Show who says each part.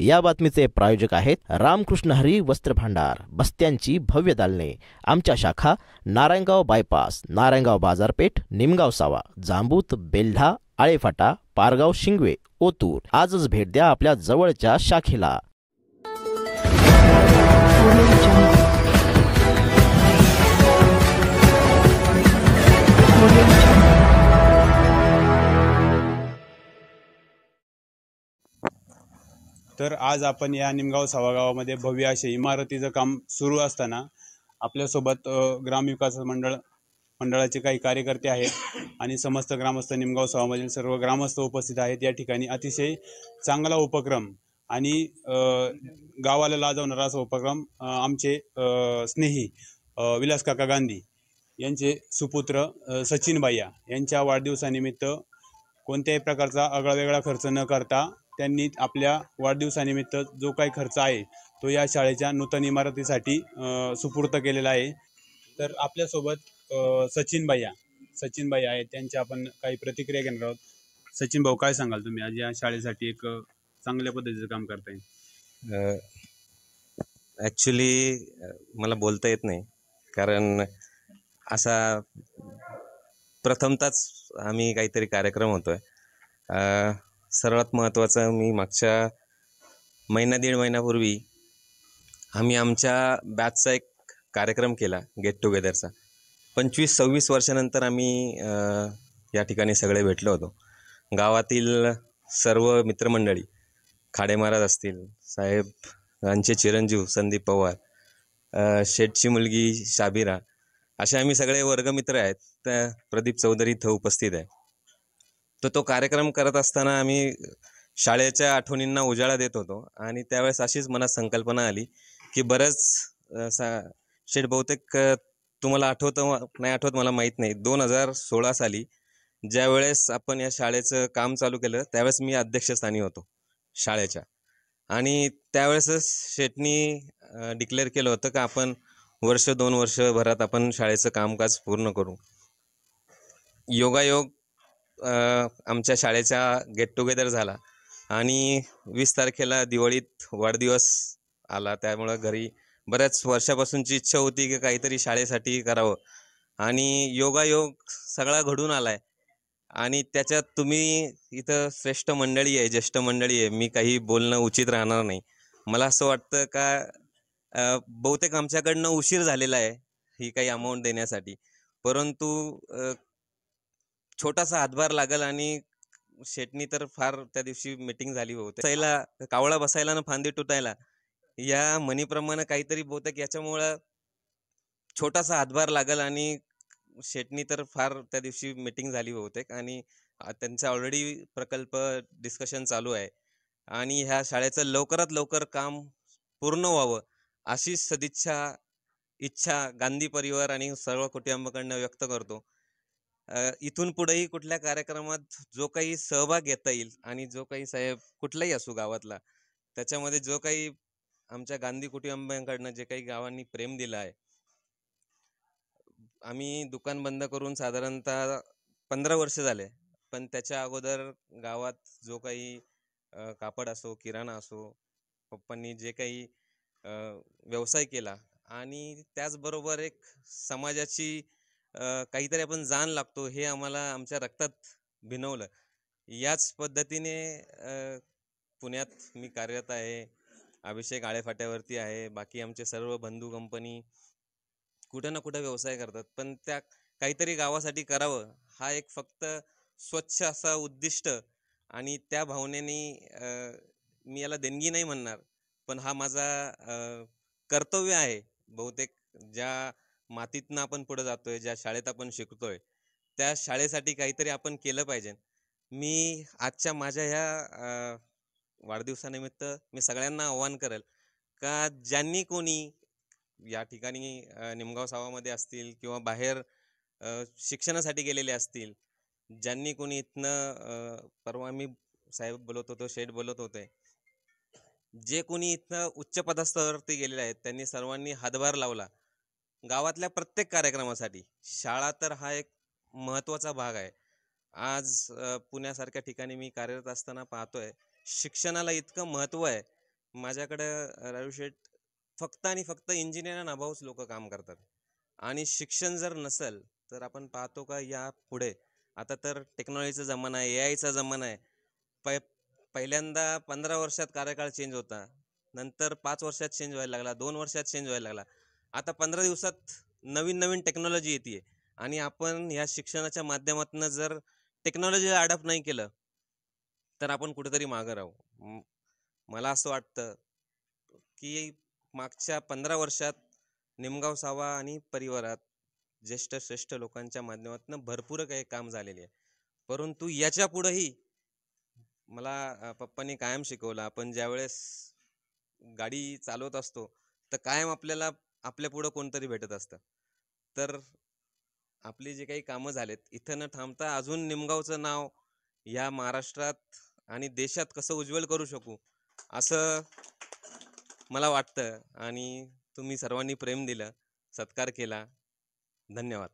Speaker 1: या बातमीचे प्रायोजक आहेत रामकृष्ण हरी वस्त्र भांडार, बस्त्यांची भव्य दालने. आमच्या शाखा नारायणगाव बायपास, नारायणगाव बाजारपेठ, निमगाव सावा, जांबूत, बेल्ढा, आळेफाटा, पारगाव, शिंगवे, ओतूर. आजच भेट द्या आपल्या जवळच्या शाखेला.
Speaker 2: तर आज आपण या निमगाव सावा गावामध्ये भव्य असे इमारतीचं काम सुरू असताना आपल्यासोबत ग्रामविकास मंडळाचे काही कार्यकर्ते आहेत आणि समस्त ग्रामस्थ निमगाव सावामधील सर्व ग्रामस्थ उपस्थित आहेत. या ठिकाणी अतिशय चांगला उपक्रम आणि गावाला लाजवणारा असा उपक्रम आमचे स्नेही विलास काका गांधी यांचे सुपुत्र सचिन भैया यांच्या वाढदिवसानिमित्त कोणत्याही प्रकारचा आगळावेगळा खर्च न करता त्यांनी आपल्या वाढदिवसानिमित्त जो काही खर्च आहे तो या शाळेच्या नूतन इमारतीसाठी सुपूर्द केलेला आहे. तर आपल्यासोबत सचिन भैया आहेत, त्यांच्या आपण काही प्रतिक्रिया घेणार आहोत. सचिन भाऊ, काय सांगाल तुम्ही आज या शाळेसाठी एक चांगल्या पद्धतीचं काम करताय?
Speaker 3: ॲक्च्युली मला बोलता येत नाही, कारण असा प्रथमताच आम्ही काहीतरी कार्यक्रम होतोय. सर्वात महत्त्वाचं, मी मागच्या दीड महिन्यापूर्वी आम्ही आमच्या बॅचचा एक कार्यक्रम केला, गेट टुगेदरचा. 25-26 वर्षानंतर आम्ही या ठिकाणी सगळे भेटलो होतो. गावातील सर्व मित्रमंडळी, खाडे महाराज असतील, साहेबांचे चिरंजीव संदीप पवार, शेठची मुलगी शाबिरा, असे आम्ही सगळे वर्गमित्र आहेत. त्या प्रदीप चौधरी इथं उपस्थित आहे. तर तो कार्यक्रम करत असताना आम्ही शाळेच्या आठवणींना उजाळा देत होतो आणि त्यावेळेस अशीच मनात संकल्पना आली की बरंच शेठ, बहुतेक तुम्हाला आठवतं नाही आठवत मला माहीत नाही, 2016 साली ज्यावेळेस आपण या शाळेचं काम चालू केलं त्यावेळेस मी अध्यक्षस्थानी होतो शाळेच्या. आणि त्यावेळेसच शेठनी डिक्लेअर केलं होतं का आपण 1-2 वर्षभरात आपण शाळेचं कामकाज पूर्ण करू. योगायोग आमच्या शाळेचा गेट टुगेदर झाला आणि 20 तारखेला दिवाळीत वाढदिवस आला. त्यामुळं घरी बऱ्याच वर्षापासूनची इच्छा होती की काहीतरी शाळेसाठी करावं आणि योगायोग सगळा घडून आलाय. आणि त्याच्यात तुम्ही इथं श्रेष्ठ मंडळी आहे, ज्येष्ठ मंडळी आहे, मी काही बोलणं उचित राहणार नाही. मला असं वाटतं का बहुतेक आमच्याकडनं उशीर झालेला आहे ही काही अमाऊंट देण्यासाठी, परंतु छोटासा हातभार लागेल. आणि शेटनी तर फार त्या दिवशी मीटिंग झाली होती, कावळा बसायला ना फांदी तुटायला, या म्हणीप्रमाणे काहीतरी बहुतेक याच्यामुळं छोटासा हातभार लागेल. आणि शेटनी तर फार त्या दिवशी मीटिंग झाली बहुतेक आणि त्यांचा ऑलरेडी प्रकल्प डिस्कशन चालू आहे आणि ह्या शाळेचं लवकरात लवकर काम पूर्ण व्हावं अशी सदिच्छा इच्छा गांधी परिवार आणि सर्व कुटुंबाकडनं व्यक्त करतो. इथून पुढेही कुठल्या कार्यक्रमात जो काही सहभाग घेता येईल आणि जो काही साहेब कुठलाही असू गावातला, त्याच्यामध्ये जो काही आमच्या गांधी कुटुंबाकडनं जे काही गावांनी प्रेम दिलं आहे. आम्ही दुकान बंद करून साधारणतः 15 वर्ष झाले, पण त्याच्या अगोदर गावात जो काही कापड असो, किराणा असो, पप्पांनी जे काही व्यवसाय केला आणि त्याचबरोबर एक समाजाची काहीतरी आपण जाण लागतो हे आम्हाला आमच्या रक्तात भिनवलं. याच पद्धतीने पुण्यात मी कार्यरत आहे, अभिषेक आळेफाट्यावरती आहे, बाकी आमचे सर्व बंधू कंपनी कुठं ना कुठं व्यवसाय करतात, पण त्या काहीतरी गावासाठी करावं हा एक फक्त स्वच्छ असा उद्दिष्ट आणि त्या भावनेने मी याला देणगी नाही म्हणणार, पण हा माझा कर्तव्य आहे. बहुतेक ज्या मातीतनं आपण पुढे जातोय, ज्या शाळेत आपण शिकतोय, त्या शाळेसाठी काहीतरी आपण केलं पाहिजे. मी आजच्या माझ्या ह्या वाढदिवसानिमित्त मी सगळ्यांना आव्हान करेल का ज्यांनी कोणी या ठिकाणी निमगाव सावामध्ये असतील किंवा बाहेर शिक्षणासाठी गेलेले असतील, ज्यांनी कोणी इथनं परवा मी साहेब बोलत होतो, शेठ बोलत होते, जे कोणी इथनं उच्च पदास्थावरती गेलेले आहेत त्यांनी सर्वांनी हातभार लावला गावातल्या प्रत्येक कार्यक्रमासाठी. शाळा तर हा एक महत्त्वाचा भाग आहे. आज पुण्यासारख्या ठिकाणी मी कार्यरत असताना पाहतोय शिक्षणाला इतकं महत्त्व आहे माझ्याकडं राजू शेठ फक्त आणि फक्त इंजिनिअर नाभाऊच लोक काम करतात. आणि शिक्षण जर नसेल तर आपण पाहतो का या पुढे आता तर टेक्नॉलॉजीचा जमाना आहे, AI चा जमाना आहे. पहिल्यांदा 15 वर्षात कार्यकाळ चेंज होता, नंतर 5 वर्षात चेंज व्हायला लागला, 2 वर्षात चेंज व्हायला लागला. आता 15 दिवसात नवीन नवीन टेक्नॉलॉजी येते. आणि आपण ह्या शिक्षणाच्या माध्यमातून जर टेक्नॉलॉजीला अडॅप्ट नाही केलं तर आपण कुठेतरी मागं राहू. मला असं वाटतं की मागच्या 15 वर्षात निमगाव सावा आणि परिवारात ज्येष्ठ श्रेष्ठ लोकांच्या माध्यमातून भरपूर काही काम झालेले आहे. परंतु याच्या पुढेही मला पप्पांनी कायम शिकवलं, आपण ज्यावेळेस गाडी चालवत असतो तर कायम आपल्याला आपल्या पुढं कोणतरी भेटत असतं. तर आपली जे काही कामं झालेत इथं न थांबता अजून निमगावचं नाव या महाराष्ट्रात आणि देशात कसं उज्ज्वल करू शकू असं मला वाटतं. आणि तुम्ही सर्वांनी प्रेम दिलं, सत्कार केला. धन्यवाद.